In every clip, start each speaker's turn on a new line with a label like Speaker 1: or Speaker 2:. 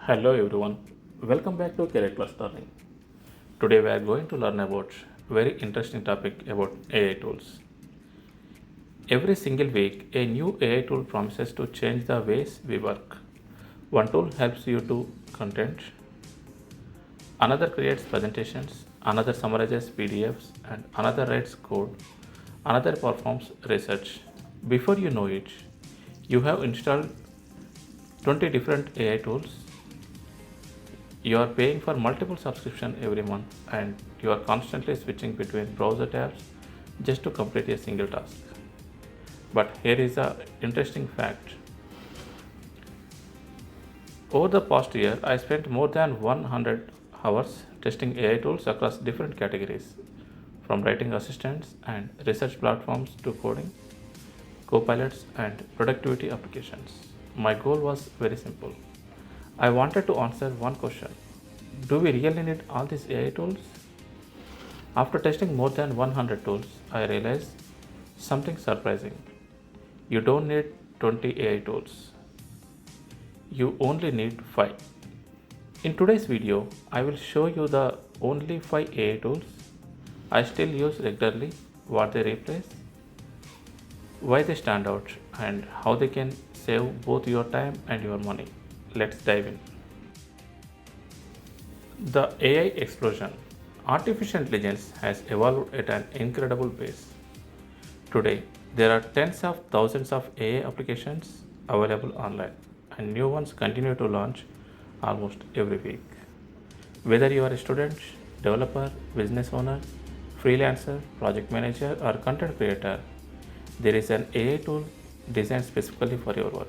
Speaker 1: Hello everyone, welcome back to Career Class Learning. Today we are going to learn about very interesting topic about AI tools. Every single week, a new AI tool promises to change the ways we work. One tool helps you to content, another creates presentations, another summarizes PDFs, and another writes code, another performs research. Before you know it, you have installed 20 different AI tools. You are paying for multiple subscriptions every month and you are constantly switching between browser tabs just to complete a single task. But here is a interesting fact. Over the past year, I spent more than 100 hours testing AI tools across different categories, from writing assistants and research platforms to coding, copilots, and productivity applications. My goal was very simple. I wanted to answer one question. Do we really need all these AI tools? After testing more than 100 tools, I realized something surprising. You don't need 20 AI tools. You only need 5. In today's video, I will show you the only 5 AI tools I still use regularly, what they replace, why they stand out, and how they can save both your time and your money. Let's dive in. The AI explosion. Artificial intelligence has evolved at an incredible pace. Today, there are tens of thousands of AI applications available online, and new ones continue to launch almost every week. Whether you are a student, developer, business owner, freelancer, project manager, or content creator, there is an AI tool designed specifically for your work.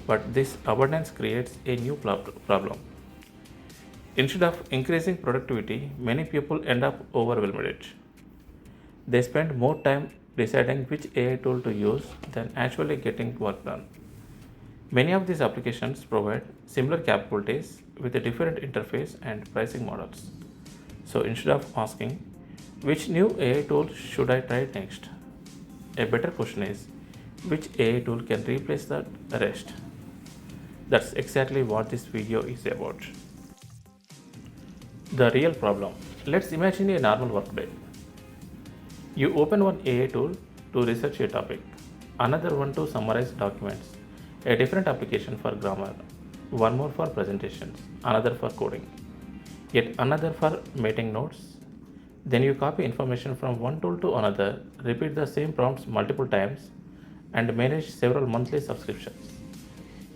Speaker 1: But this abundance creates a new problem. Instead of increasing productivity, many people end up overwhelmed. They spend more time deciding which AI tool to use than actually getting work done. Many of these applications provide similar capabilities with a different interface and pricing models. So instead of asking, which new AI tool should I try next? A better question is, which AI tool can replace the rest? That's exactly what this video is about. The real problem. Let's imagine a normal workday. You open one AI tool to research a topic, another one to summarize documents, a different application for grammar, one more for presentations, another for coding, yet another for making notes. Then you copy information from one tool to another, repeat the same prompts multiple times, and manage several monthly subscriptions.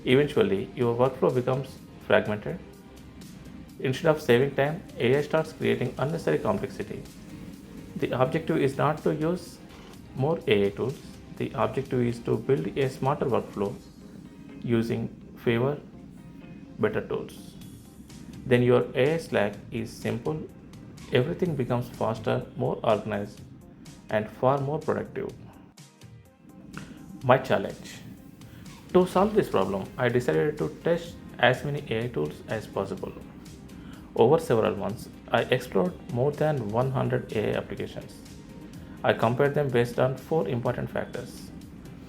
Speaker 1: Eventually, your workflow becomes fragmented. Instead of saving time, AI starts creating unnecessary complexity. The objective is not to use more AI tools. The objective is to build a smarter workflow using fewer, better tools. Then your AI stack is simple. Everything becomes faster, more organized, and far more productive. My challenge. To solve this problem, I decided to test as many AI tools as possible. Over several months, I explored more than 100 AI applications. I compared them based on 4 important factors.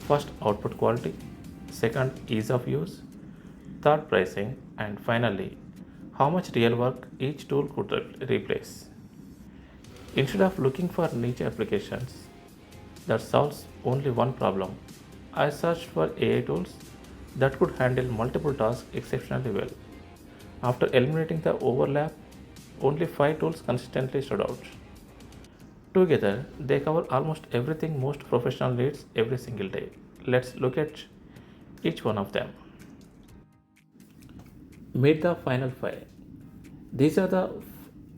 Speaker 1: First, output quality. Second, ease of use. Third, pricing. And finally, how much real work each tool could replace. Instead of looking for niche applications that solves only one problem, I searched for AI tools that could handle multiple tasks exceptionally well. After eliminating the overlap, only 5 tools consistently stood out. Together, they cover almost everything most professional needs every single day. Let's look at each one of them. Meet the final 5. These are the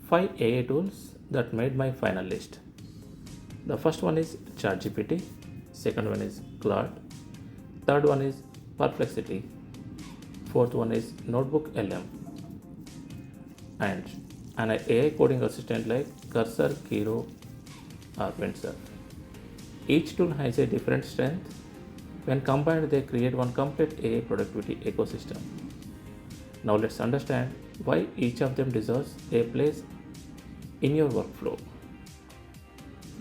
Speaker 1: 5 AI tools that made my final list. The first one is ChatGPT, second one is Claude, third one is Perplexity, fourth one is NotebookLM, and an AI coding assistant like Cursor, Kiro, or Windsurf. Each tool has a different strength. When combined, they create one complete AI productivity ecosystem. Now let's understand why each of them deserves a place in your workflow.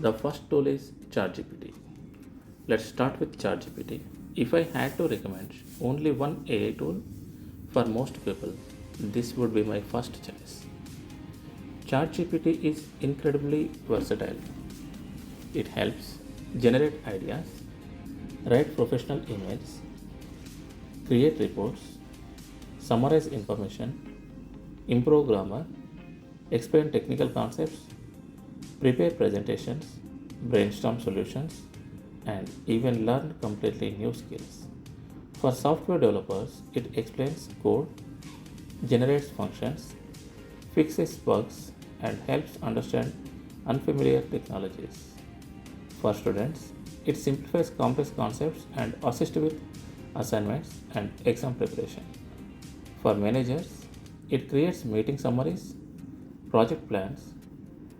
Speaker 1: The first tool is ChatGPT. Let's start with ChatGPT. If I had to recommend only one AI tool For most people, this would be my first choice. ChatGPT is incredibly versatile. It helps generate ideas, write professional emails, create reports, summarize information, improve grammar, explain technical concepts, prepare presentations, brainstorm solutions, and even learn completely new skills. For software developers, it explains code, generates functions, fixes bugs, and helps understand unfamiliar technologies. For students, it simplifies complex concepts and assists with assignments and exam preparation. For managers, it creates meeting summaries, project plans,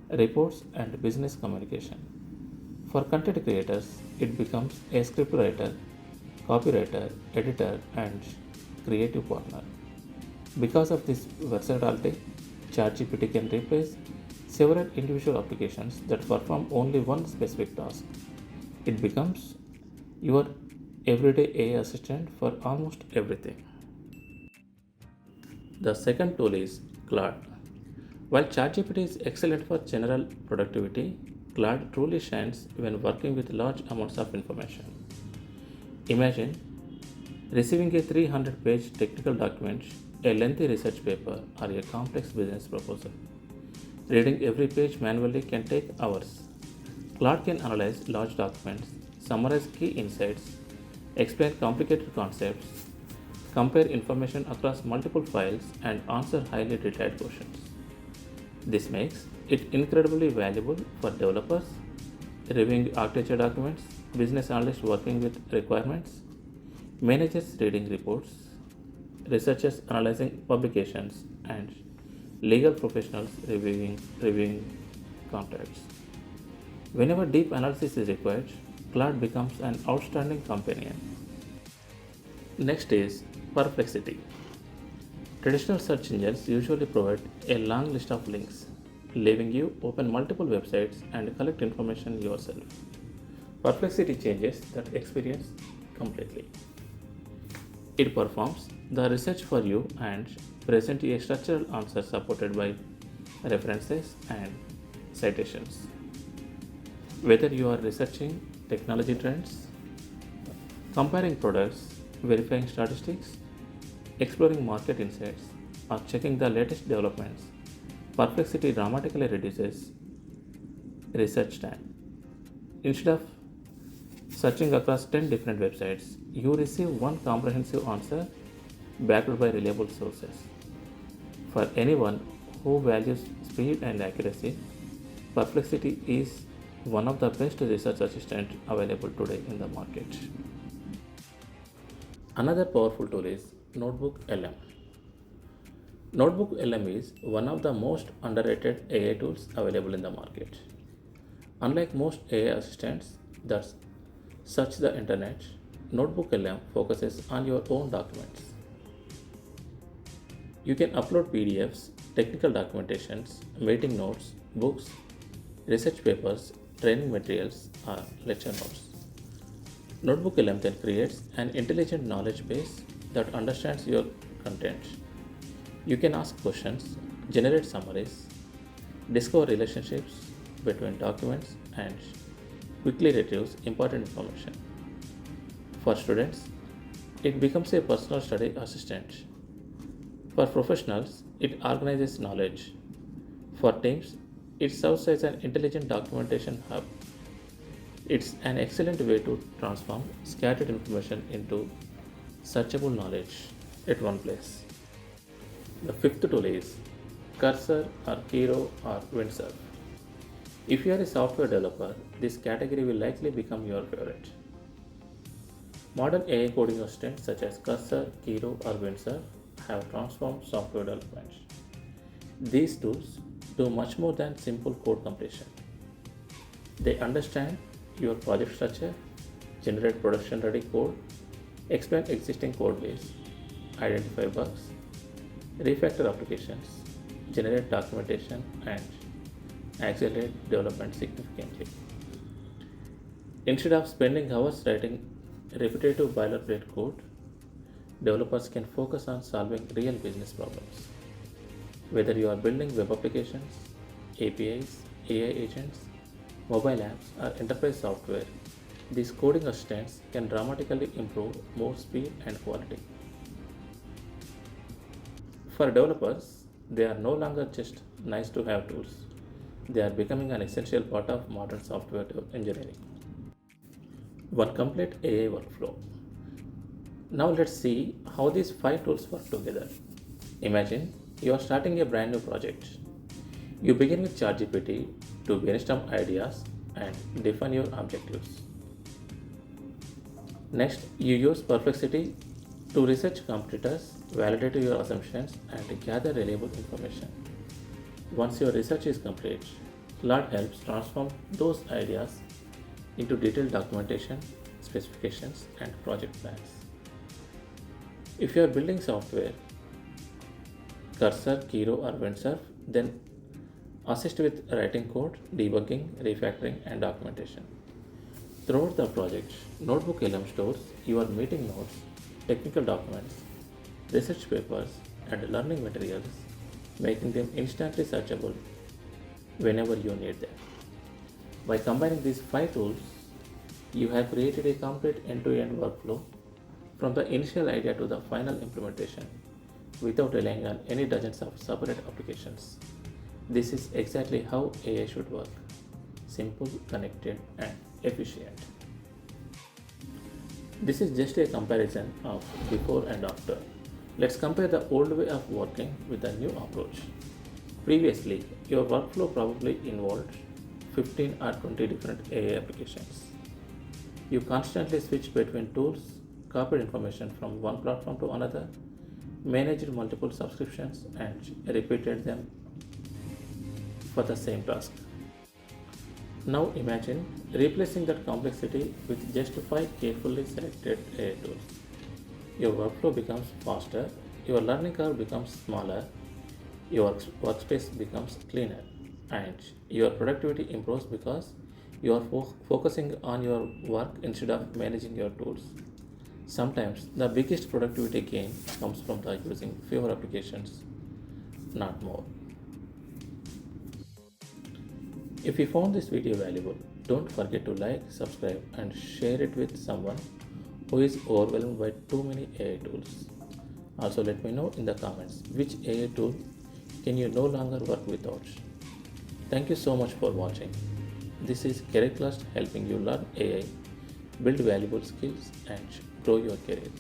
Speaker 1: reports, and business communication. For content creators, it becomes a scriptwriter, copywriter, editor, and creative partner. Because of this versatility, ChatGPT can replace several individual applications that perform only one specific task. It becomes your everyday AI assistant for almost everything. The second tool is Claude. While ChatGPT is excellent for general productivity, Claude truly shines when working with large amounts of information. Imagine receiving a 300-page technical document, a lengthy research paper, or a complex business proposal. Reading every page manually can take hours. Claude can analyze large documents, summarize key insights, explain complicated concepts, compare information across multiple files, and answer highly detailed questions. This makes it incredibly valuable for developers reviewing architecture documents, business analysts working with requirements, managers reading reports, researchers analyzing publications, and legal professionals reviewing contracts. Whenever deep analysis is required, Claude becomes an outstanding companion. Next is Perplexity. Traditional search engines usually provide a long list of links, leaving you open multiple websites and collect information yourself. Perplexity changes that experience completely. It performs the research for you and presents a structural answer supported by references and citations. Whether you are researching technology trends, comparing products, verifying statistics, exploring market insights, or checking the latest developments, Perplexity dramatically reduces research time. Instead of searching across 10 different websites, you receive one comprehensive answer backed by reliable sources. For anyone who values speed and accuracy, Perplexity is one of the best research assistants available today in the market. Another powerful tool is NotebookLM. NotebookLM is one of the most underrated AI tools available in the market. Unlike most AI assistants that search the internet, NotebookLM focuses on your own documents. You can upload PDFs, technical documentations, meeting notes, books, research papers, training materials, or lecture notes. NotebookLM then creates an intelligent knowledge base that understands your content. You can ask questions, generate summaries, discover relationships between documents, and quickly retrieves important information. For students, it becomes a personal study assistant. For professionals, it organizes knowledge. For teams, it serves as an intelligent documentation hub. It's an excellent way to transform scattered information into searchable knowledge at one place. The fifth tool is Cursor or Kiro or Windsurf. If you are a software developer, this category will likely become your favorite. Modern AI coding assistants such as Cursor, Kiro, or Windsurf have transformed software development. These tools do much more than simple code completion. They understand your project structure, generate production ready code, explain existing code base, identify bugs, refactor applications, generate documentation, and accelerate development significantly. Instead of spending hours writing repetitive boilerplate code, developers can focus on solving real business problems. Whether you are building web applications, APIs, AI agents, mobile apps, or enterprise software, these coding assistants can dramatically improve more speed and quality. For developers, they are no longer just nice to have tools. They are becoming an essential part of modern software engineering. One complete AI workflow. Now let's see how these 5 tools work together. Imagine you are starting a brand new project. You begin with ChatGPT to brainstorm ideas and define your objectives. Next, you use Perplexity to research competitors, validate your assumptions, and gather reliable information. Once your research is complete, Claude helps transform those ideas into detailed documentation, specifications, and project plans. If you are building software, Cursor, Kiro, or Windsurf, then assist with writing code, debugging, refactoring, and documentation. Throughout the project, NotebookLM stores your meeting notes, technical documents, research papers, and learning materials, making them instantly searchable whenever you need them. By combining these 5 tools, you have created a complete end-to-end workflow from the initial idea to the final implementation without relying on any dozens of separate applications. This is exactly how AI should work: simple, connected, and efficient. This is just a comparison of before and after. Let's compare the old way of working with the new approach. Previously, your workflow probably involved 15 or 20 different AI applications. You constantly switched between tools, copied information from one platform to another, managed multiple subscriptions, and repeated them for the same task. Now imagine replacing that complexity with just 5 carefully selected AI tools. Your workflow becomes faster, your learning curve becomes smaller, your workspace becomes cleaner, and your productivity improves because you are focusing on your work instead of managing your tools. Sometimes the biggest productivity gain comes from the using fewer applications, not more. If you found this video valuable, don't forget to like, subscribe, and share it with someone who is overwhelmed by too many AI tools. Also, let me know in the comments which AI tool can you no longer work without. Thank you so much for watching. This is Career helping you learn AI, build valuable skills, and grow your career.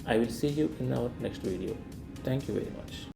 Speaker 1: I will see you in our next video. Thank you very much.